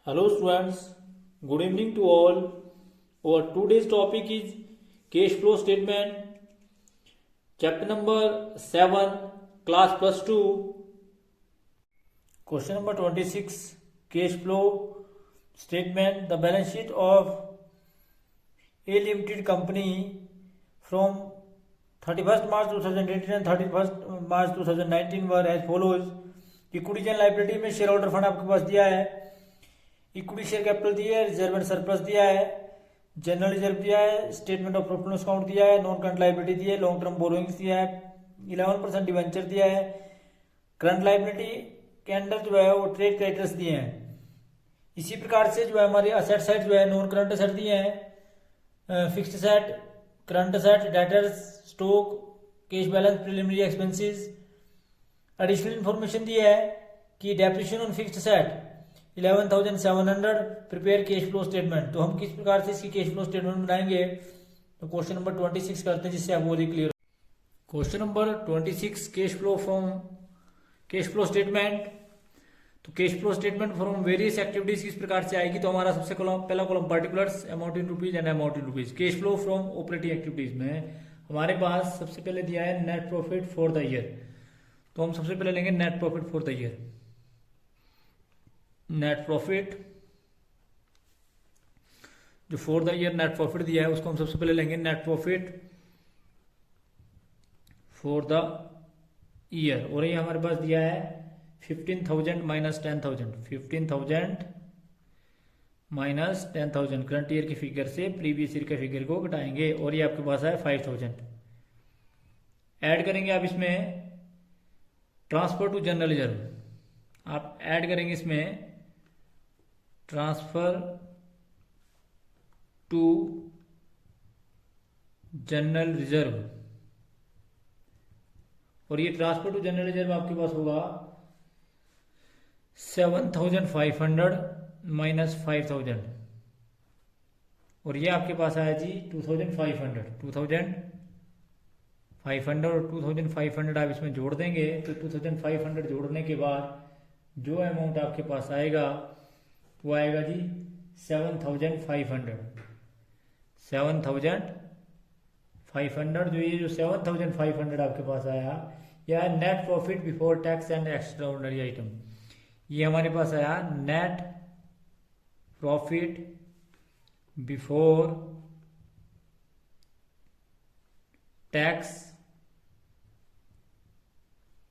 Hello students, good evening to all. Our today's topic is cash flow statement, chapter number 7, class plus 2. Question number 26, cash flow statement. The balance sheet of A Limited Company from 31st March 2018 and 31st March 2019 were as follows. Equity and liability में share holder fund आपके पास दिया है, equity share capital दिया है, reserve and surplus दिया है, general reserve दिया है, statement of profit loss account दिया है, नॉन करंट लाइबिलिटी दी है, लॉन्ग टर्म बोरोइंग्स दिया है, 11% डिवेंचर दिया है, करंट लाइबिलिटी के अंदर जो है वो ट्रेड क्रेडिटर्स दिए हैं। इसी प्रकार से जो है हमारे असेट साइड जो है नॉन करंट असेट दिए हैं, fixed asset, current asset, debtors, stock, cash balance, preliminary expenses. Additional information दी है कि depreciation on fixed asset 11,700 prepare cash flow statement. तो हम किस प्रकार से इसकी कैश फ्लो स्टेटमेंट बनाएंगे, तो क्वेश्चन नंबर 26 करते हैं जिससे आपको clear. Question number 26, cash flow from cash flow statement. तो cash flow statement from various activities किस प्रकार से आएगी, तो हमारा सबसे पहला column particulars, amount in rupees and amount in rupees. Cash flow from operating activities में हमारे पास सबसे पहले दिया है net profit for the year. तो हम सबसे पहले लेंगे net profit for the year. Net profit जो for the year net profit दिया है उसको हम सबसे पहले लेंगे net profit for the year. और ये हमारे पास दिया है 15,000 माइनस 10,000, 15,000 माइनस 10,000 करंट ईयर की फिगर से प्रीवियस ईयर के फिगर को घटाएंगे। और ये आपके पास है 5,000। ऐड करेंगे आप इसमें ट्रांसफर टू जनरल रिजर्व, आप ऐड करेंगे इसमें ट्रांसफर टू जनरल रिजर्व। और ये ट्रांसफर टू जनरल रिजर्व आपके पास होगा 7,500 माइनस 5,000। और ये आपके पास आया जी 2,500 और 2,500 आप इसमें जोड़ देंगे। तो 2,500 जोड़ने के बाद जो अमाउंट आपके पास आएगा वो आएगा जी 7,500। 7,500 जो 7,500 आपके पास आया, यह net profit before tax and extra ordinary item. ये हमारे पास आया net profit before tax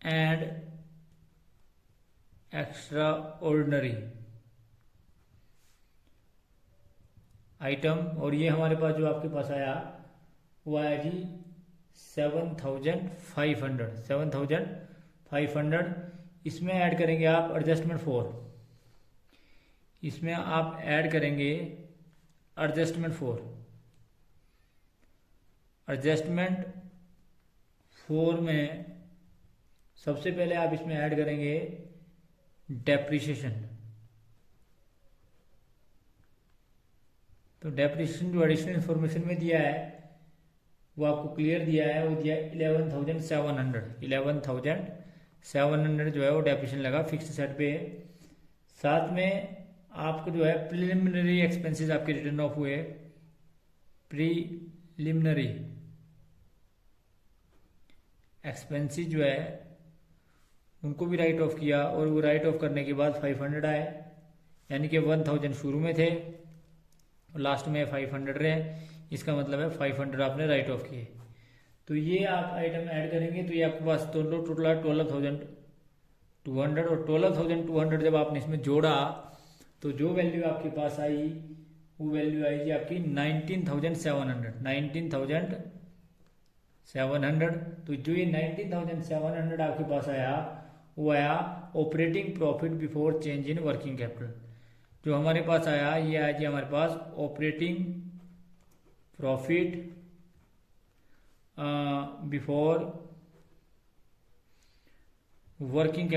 and extra ordinary item. और ये हमारे पास जो आपके पास आया वो आया जी 7,500। इसमें ऐड करेंगे आप एडजस्टमेंट फोर, इसमें आप ऐड करेंगे एडजस्टमेंट फोर में सबसे पहले आप इसमें ऐड करेंगे डेप्रिसिएशन। तो डेप्रिसिएशन जो एडिशनल इंफॉर्मेशन में दिया है वो आपको क्लियर दिया है, वो दिया 11,700 जो है वो डेप्रिसिएशन लगा फिक्स्ड सेट पे। साथ में आपको जो है प्रिलिमिनरी एक्सपेंसेस आपके रिटर्न ऑफ हुए, प्रीलिमिनरी एक्सपेंसेस जो है उनको भी राइट ऑफ किया। और वो राइट ऑफ करने के बाद 500 आए, यानी कि 1,000 शुरू में थे और लास्ट में 500 रहे। इसका मतलब है 500 आपने राइट ऑफ किए। तो ये आप आइटम ऐड करेंगे तो ये आपके पास टोटल 12,200। और 12,200 जब आपने इसमें जोड़ा तो जो वैल्यू आपके पास आई वो वैल्यू आई जी आपकी 19,700। तो जो ये 19,700 आपके पास आया वो आया operating profit before change in working capital. जो हमारे पास आया ये आया जी हमारे पास operating profit before working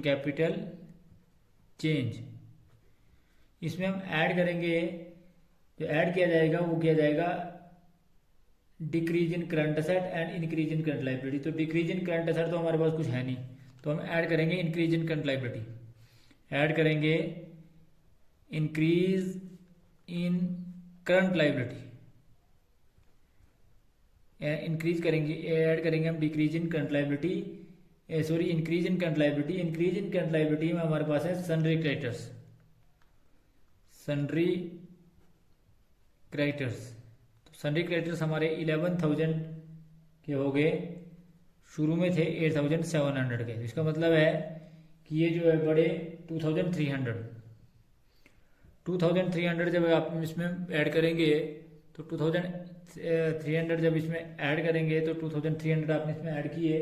capital change. इसमें हम ऐड करेंगे, जो ऐड किया जाएगा वो किया जाएगा decrease in current asset and increase in current liability. तो डिक्रीज इन करंट असेट तो हमारे पास कुछ है नहीं, तो हम ऐड करेंगे increase in current liability. Add करेंगे increase in current liability, increase करेंगे, ऐड करेंगे हम decrease in current liability, sorry increase in current liability. Increase in current liability में हमारे पास है सन्ड्री क्रेडिटर्स, सन्ड्री क्रेडिटर्स। तो सन्ड्री क्रेडिटर्स हमारे 11,000 के हो गए, शुरू में थे 8,700 के। इसका मतलब है कि ये जो है बड़े 2,300 जब आप इसमें ऐड करेंगे तो 2,300 जब इसमें ऐड करेंगे तो 2,300 आपने इसमें ऐड किए,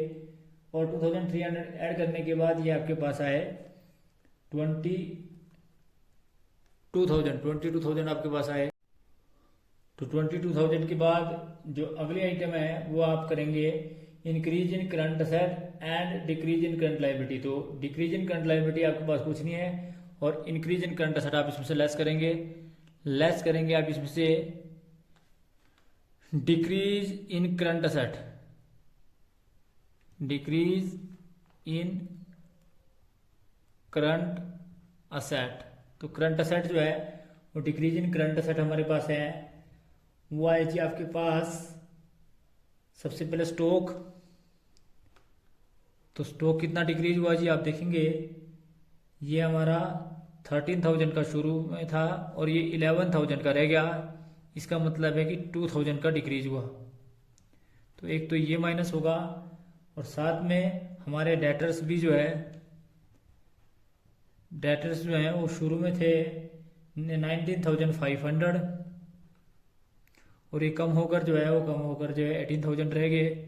और 2,300 ऐड करने के बाद ये आपके पास आए 22,000 आपके पास आए। तो 22,000 के बाद जो अगली आइटम है वो आप करेंगे increase in current asset and decrease in current liability. तो डिक्रीज इन करंट लाइबिलिटी आपके पास कुछ नहीं है, और इंक्रीज इन करंट असेट आप इसमें से लेस करेंगे आप इसमें से decrease in current asset, decrease in current asset. तो करंट असेट जो है वो डिक्रीज इन करंट असेट हमारे पास है, वो आए जी आपके पास सबसे पहले स्टॉक। तो स्टॉक कितना डिक्रीज हुआ जी, आप देखेंगे ये हमारा 13,000 का शुरू में था और ये 11,000 का रह गया। इसका मतलब है कि 2,000 का डिक्रीज हुआ। तो एक तो ये माइनस होगा, और साथ में हमारे डेटर्स भी जो है, डेटर्स जो है वो शुरू में थे 19,500 और ये कम होकर जो है 18,000 रह गए।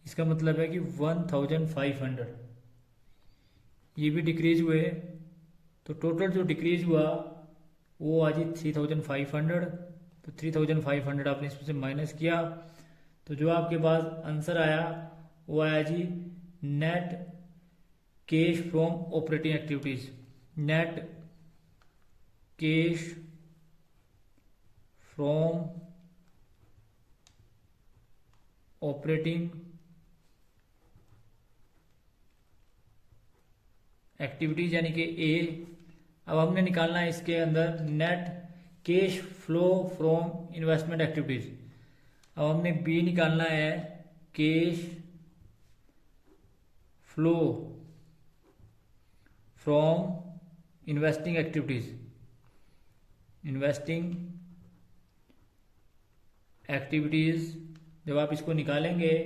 इसका मतलब है कि 1,500 ये भी डिक्रीज हुए। तो टोटल जो डिक्रीज हुआ वो आज 3,500। तो 3,500 आपने इसमें से माइनस किया, तो जो आपके पास आंसर आया वो आया जी net cash from operating activities. Net cash from operating activities यानी कि ए। अब हमने निकालना है इसके अंदर net cash flow from investment activities. अब हमने बी निकालना है cash flow from investing activities. Investing activities जब आप इसको निकालेंगे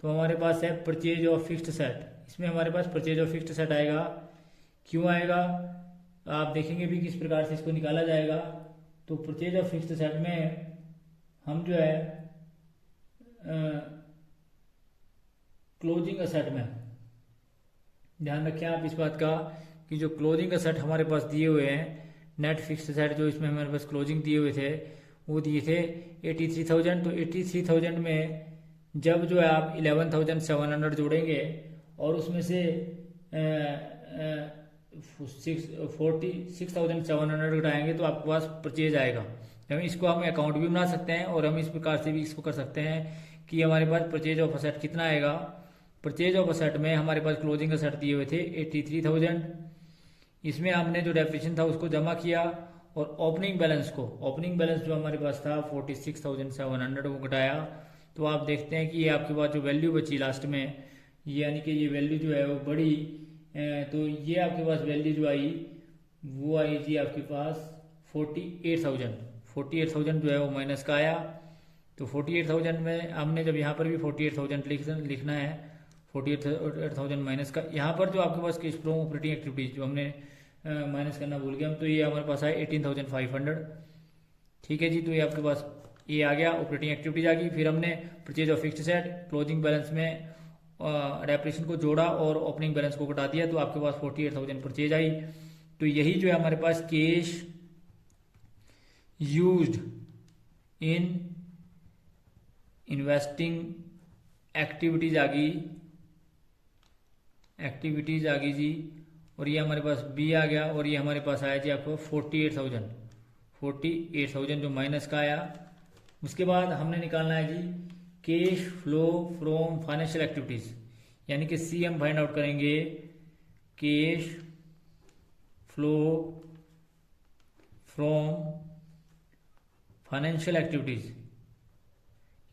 तो हमारे पास है परचेज ऑफ फिक्स्ड सेट। इसमें हमारे पास परचेज ऑफ फिक्स्ड सेट आएगा। क्यों आएगा आप देखेंगे भी किस प्रकार से इसको निकाला जाएगा। तो परचेज ऑफ फिक्स्ड सेट में हम जो है क्लोजिंग असेट में ध्यान रखें आप इस बात का कि जो क्लोजिंग असेट हमारे पास दिए हुए हैं, नेट फिक्स्ड असेट जो इसमें हमारे पास क्लोजिंग दिए हुए थे वो दिए थे 83,000। तो 83,000 में जब जो है आप 11,700 जोड़ेंगे और उसमें से 46,700 घटाएंगे तो आपके पास परचेज आएगा। इसको हम अकाउंट भी बना सकते हैं और हम इस प्रकार से भी इसको कर सकते हैं कि हमारे पास परचेज ऑफ असेट कितना आएगा। परचेज ऑफ असेट में हमारे पास क्लोजिंग असेट दिए हुए थे 83,000। इसमें हमने जो डेफिनेशन था उसको जमा किया और ओपनिंग बैलेंस जो हमारे पास था 46,700 वो घटाया। तो आप देखते हैं कि ये आपके पास जो वैल्यू बची लास्ट में, यानी कि ये वैल्यू जो है वो बढ़ी। तो ये आपके पास वैल्यू जो आई वो आई जी आपके पास 48,000 जो है वो माइनस का आया। तो 48,000 में हमने जब यहाँ पर भी 48,000 लिखना है, 48,000 माइनस का यहाँ पर जो आपके पास कैश फ्लो ऑपरेटिंग एक्टिविटीज जो हमने माइनस करना भूल गए हम, तो ये हमारे पास आया 18,500। ठीक है जी, तो ये आपके पास ये आ गया, ऑपरेटिंग एक्टिविटीज आ गई। फिर हमने purchase of fixed set closing balance में डेप्रिसिएशन को जोड़ा और ओपनिंग बैलेंस को घटा दिया, तो आपके पास 48,000 परचेज आई। तो यही जो है हमारे पास cash used in investing activities आ गई जी। और ये हमारे पास बी आ गया और ये हमारे पास आया जी आपको 48,000 जो माइनस का आया। उसके बाद हमने निकालना है जी cash flow from financial activities, यानी कि सी हम फाइंड आउट करेंगे cash flow from financial activities.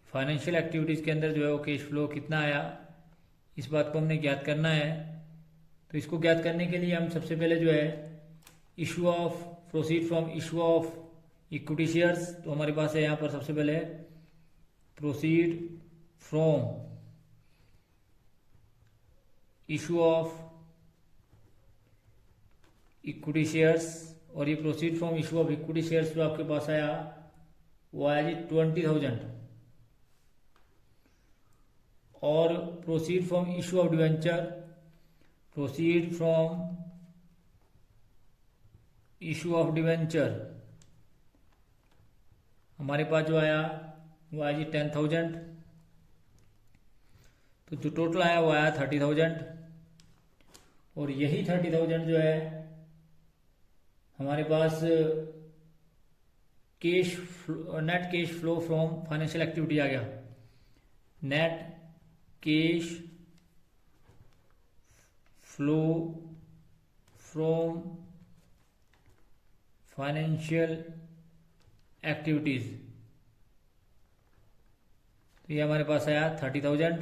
Financial activities के अंदर जो है वो कैश फ्लो कितना आया, इस बात को हमने ज्ञात करना है। तो इसको ज्ञात करने के लिए हम सबसे पहले जो है issue of proceed from issue of equity shares, तो हमारे पास है यहाँ पर सबसे पहले proceed from issue of equity shares, और ये proceed from issue of equity shares जो आपके पास आया वो आया जी 20,000। और proceed from issue of debenture, proceed from issue of debenture हमारे पास जो आया वो आया जी 10,000। तो जो टोटल आया वो आया 30,000। और यही 30,000 जो है हमारे पास net cash flow from financial activity आ गया। Net cash flow from financial activities, तो ये हमारे पास आया 30,000,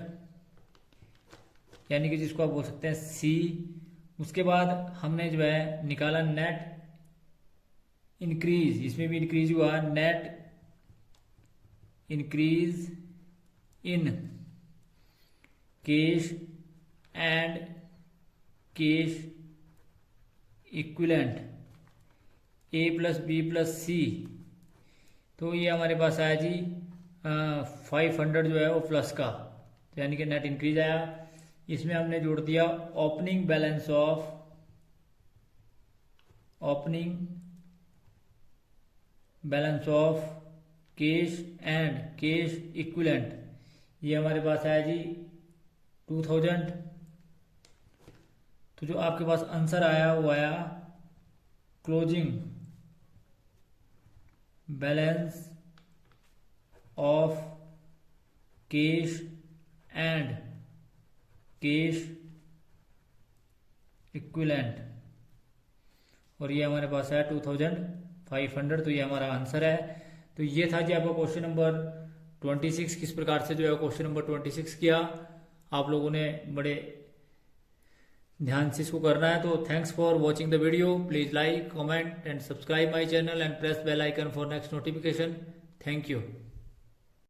यानी कि जिसको आप बोल सकते हैं सी। उसके बाद हमने जो है निकाला नेट इंक्रीज, इसमें भी इंक्रीज हुआ, net increase in cash and cash equivalent A plus B plus C. तो ये हमारे पास आया जी 500 जो है वो प्लस का, तो यानी कि नेट इंक्रीज आया। इसमें हमने जोड़ दिया opening balance of cash and cash equivalent, ये हमारे पास आया जी 2000। तो जो आपके पास आंसर आया वो आया closing balance of cash and cash equivalent, और ये हमारे पास है 2500। तो ये हमारा आंसर है। तो ये था जी आपका क्वेश्चन नंबर 26। किस प्रकार से जो है क्वेश्चन नंबर 26 किया आप लोगों ने, बड़े ध्यान से इसको करना है। तो thanks for watching the video. Please like, comment and subscribe my channel and press bell icon for next notification. Thank you.